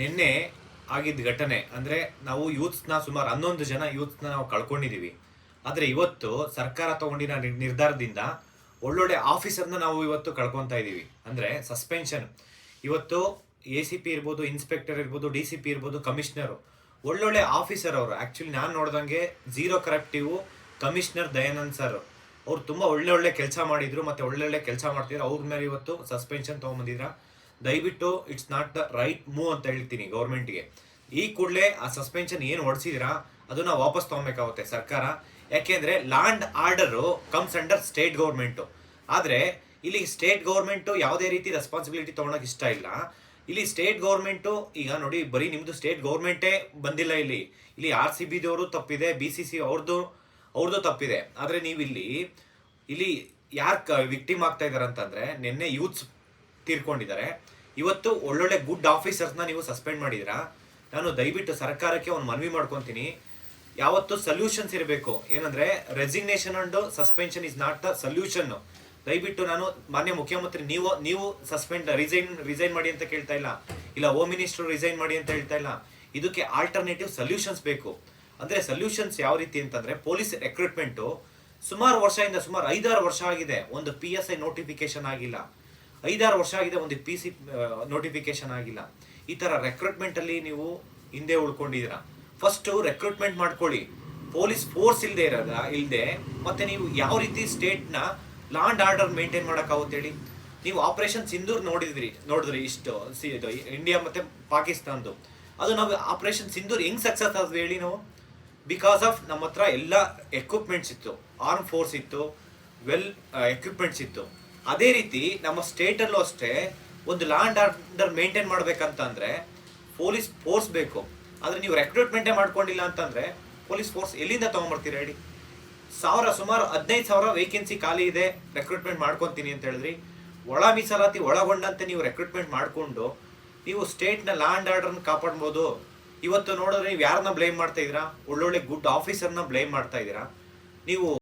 ನಿನ್ನೆ ಆಗಿದ್ದ ಘಟನೆ ಅಂದರೆ ನಾವು ಯೂತ್ಸ್ನ ಸುಮಾರು 11 ಜನ ಯೂತ್ಸ್ನ ನಾವು ಕಳ್ಕೊಂಡಿದ್ದೀವಿ. ಆದರೆ ಇವತ್ತು ಸರ್ಕಾರ ತಗೊಂಡಿನ ನಿರ್ಧಾರದಿಂದ ಒಳ್ಳೊಳ್ಳೆ ಆಫೀಸರ್ನ ನಾವು ಇವತ್ತು ಕಳ್ಕೊತಾ ಇದ್ದೀವಿ. ಅಂದರೆ ಸಸ್ಪೆನ್ಷನ್. ಇವತ್ತು ACP ಇರ್ಬೋದು, ಇನ್ಸ್ಪೆಕ್ಟರ್ ಇರ್ಬೋದು, DCP ಇರ್ಬೋದು, ಕಮಿಷನರು ಒಳ್ಳೊಳ್ಳೆ ಆಫೀಸರ್ ಅವರು. ಆ್ಯಕ್ಚುಲಿ ನಾನು ನೋಡ್ದಂಗೆ ಝೀರೋ ಕರಪ್ಟಿವ್ ಕಮಿಷನರ್ ದಯಾನಂದ್ ಸರ್ ಅವ್ರು ತುಂಬ ಒಳ್ಳೆ ಕೆಲಸ ಮಾಡಿದ್ರು ಮತ್ತು ಒಳ್ಳೊಳ್ಳೆ ಕೆಲಸ ಮಾಡ್ತಿದ್ರು. ಅವ್ರ ಮೇಲೆ ಇವತ್ತು ಸಸ್ಪೆನ್ಷನ್ ತೊಗೊಂಬಂದಿದ್ರ. ದಯವಿಟ್ಟು it's not the right move ಅಂತ ಹೇಳ್ತೀನಿ ಗೌರ್ಮೆಂಟ್ಗೆ. ಈ ಕೂಡಲೇ ಆ ಸಸ್ಪೆನ್ಷನ್ ಏನು ಹೊಡ್ಸಿದಿರಾ ಅದನ್ನ ವಾಪಸ್ ತೊಗೊಬೇಕಾಗುತ್ತೆ ಸರ್ಕಾರ. ಯಾಕೆಂದರೆ land order comes under state government. ಆದರೆ ಇಲ್ಲಿ ಸ್ಟೇಟ್ ಗೌರ್ಮೆಂಟು ಯಾವುದೇ ರೀತಿ ರೆಸ್ಪಾನ್ಸಿಬಿಲಿಟಿ ತೊಗೊಳಕ್ಕೆ ಇಷ್ಟ ಇಲ್ಲ. ಇಲ್ಲಿ ಸ್ಟೇಟ್ ಗೌರ್ಮೆಂಟು ಈಗ ನೋಡಿ, ಬರೀ ನಿಮ್ಮದು ಸ್ಟೇಟ್ ಗೌರ್ಮೆಂಟೇ ಬಂದಿಲ್ಲ. ಇಲ್ಲಿ RCBದವರು ತಪ್ಪಿದೆ, BCC ಅವ್ರದ್ದು ತಪ್ಪಿದೆ. ಆದರೆ ನೀವು ಇಲ್ಲಿ ಯಾರು ವಿಕ್ಟಿಮ್ ಆಗ್ತಾ ಇದ್ದಾರೆ ಅಂತಂದರೆ, ನಿನ್ನೆ ಯೂತ್ಸ್ ತೀರ್ಕೊಂಡಿದ್ದಾರೆ. ಇವತ್ತು ಒಳ್ಳೊಳ್ಳೆ ಗುಡ್ ಆಫೀಸರ್ಸ್ನ ನೀವು ಸಸ್ಪೆಂಡ್ ಮಾಡಿದ್ದೀರಾ. ನಾನು ದಯವಿಟ್ಟು ಸರ್ಕಾರಕ್ಕೆ ಒಂದು ಮನವಿ ಮಾಡ್ಕೊತೀನಿ, ಯಾವತ್ತು ಸೊಲ್ಯೂಷನ್ಸ್ ಇರಬೇಕು. ಏನಂದರೆ resignation and suspension is not the solution. ದಯವಿಟ್ಟು ನಾನು ಮಾನ್ಯ ಮುಖ್ಯಮಂತ್ರಿ, ನೀವು ರಿಸೈನ್ ಮಾಡಿ ಅಂತ ಕೇಳ್ತಾ ಇಲ್ಲ ಹೋಮ್ ಮಿನಿಸ್ಟರ್ ರಿಸೈನ್ ಮಾಡಿ ಅಂತ ಹೇಳ್ತಾ ಇಲ್ಲ. ಇದಕ್ಕೆ ಆಲ್ಟರ್ನೇಟಿವ್ ಸೊಲ್ಯೂಷನ್ಸ್ ಬೇಕು. ಅಂದರೆ ಸೊಲ್ಯೂಷನ್ಸ್ ಯಾವ ರೀತಿ ಅಂತಂದರೆ, ಪೊಲೀಸ್ ರೆಕ್ರೂಟ್ಮೆಂಟು ಸುಮಾರು 5-6 ವರ್ಷ ಆಗಿದೆ, ಒಂದು PSI ನೋಟಿಫಿಕೇಶನ್ ಆಗಿಲ್ಲ. 5-6 ವರ್ಷ ಆಗಿದೆ, ಒಂದು PC ನೋಟಿಫಿಕೇಶನ್ ಆಗಿಲ್ಲ. ಈ ಥರ ರೆಕ್ರೂಟ್ಮೆಂಟಲ್ಲಿ ನೀವು ಹಿಂದೆ ಉಳ್ಕೊಂಡಿದ್ದೀರಾ. ಫಸ್ಟು ರೆಕ್ರೂಟ್ಮೆಂಟ್ ಮಾಡ್ಕೊಳ್ಳಿ. ಪೊಲೀಸ್ ಫೋರ್ಸ್ ಇಲ್ಲದೆ ಮತ್ತೆ ನೀವು ಯಾವ ರೀತಿ ಸ್ಟೇಟ್ನ ಲ್ಯಾಂಡ್ ಆರ್ಡರ್ ಮೇಂಟೈನ್ ಮಾಡೋಕ್ಕಾಗುತ್ತೆ ಹೇಳಿ. ನೀವು ಆಪರೇಷನ್ ಸಿಂಧೂರ್ ನೋಡಿದ್ರಿ ಇಷ್ಟು ಇಂಡಿಯಾ ಮತ್ತು ಪಾಕಿಸ್ತಾನದ್ದು. ಅದು ನಾವು ಆಪರೇಷನ್ ಸಿಂಧೂರ್ ಹೆಂಗ್ ಸಕ್ಸಸ್ ಆದ್ವಿ ಹೇಳಿ ನಾವು? ಬಿಕಾಸ್ ಆಫ್ ನಮ್ಮ ಹತ್ರ ಎಲ್ಲ ಎಕ್ವಿಪ್ಮೆಂಟ್ಸ್ ಇತ್ತು, ಆರ್ಮ್ ಫೋರ್ಸ್ ಇತ್ತು, ವೆಲ್ ಎಕ್ವಿಪ್ಮೆಂಟ್ಸ್ ಇತ್ತು. ಅದೇ ರೀತಿ ನಮ್ಮ ಸ್ಟೇಟಲ್ಲೂ ಅಷ್ಟೇ ಒಂದು ಲ್ಯಾಂಡ್ ಆರ್ಡರ್ ಮೇಂಟೈನ್ ಮಾಡ್ಬೇಕಂತಂದ್ರೆ ಪೊಲೀಸ್ ಫೋರ್ಸ್ ಬೇಕು. ಆದರೆ ನೀವು ರೆಕ್ರೂಟ್ಮೆಂಟೇ ಮಾಡ್ಕೊಂಡಿಲ್ಲ ಅಂತಂದರೆ ಪೊಲೀಸ್ ಫೋರ್ಸ್ ಎಲ್ಲಿಂದ ತೊಗೊಂಬರ್ತೀರಾ ಹೇಳಿ? ಸುಮಾರು 15,000 ವೇಕೆನ್ಸಿ ಖಾಲಿ ಇದೆ, ರೆಕ್ರೂಟ್ಮೆಂಟ್ ಮಾಡ್ಕೊತೀನಿ ಅಂತ ಹೇಳಿದ್ರಿ. ಒಳ ಮೀಸಲಾತಿ ಒಳಗೊಂಡಂತೆ ನೀವು ರೆಕ್ರೂಟ್ಮೆಂಟ್ ಮಾಡಿಕೊಂಡು ನೀವು ಸ್ಟೇಟ್ನ ಲ್ಯಾಂಡ್ ಆರ್ಡರ್ನ ಕಾಪಾಡ್ಬೋದು. ಇವತ್ತು ನೋಡಿದ್ರೆ ನೀವು ಯಾರನ್ನ ಬ್ಲೇಮ್ ಮಾಡ್ತಾ ಇದ್ದೀರಾ? ಒಳ್ಳೊಳ್ಳೆ ಗುಡ್ ಆಫೀಸರ್ನ ಬ್ಲೇಮ್ ಮಾಡ್ತಾ ಇದ್ದೀರಾ ನೀವು.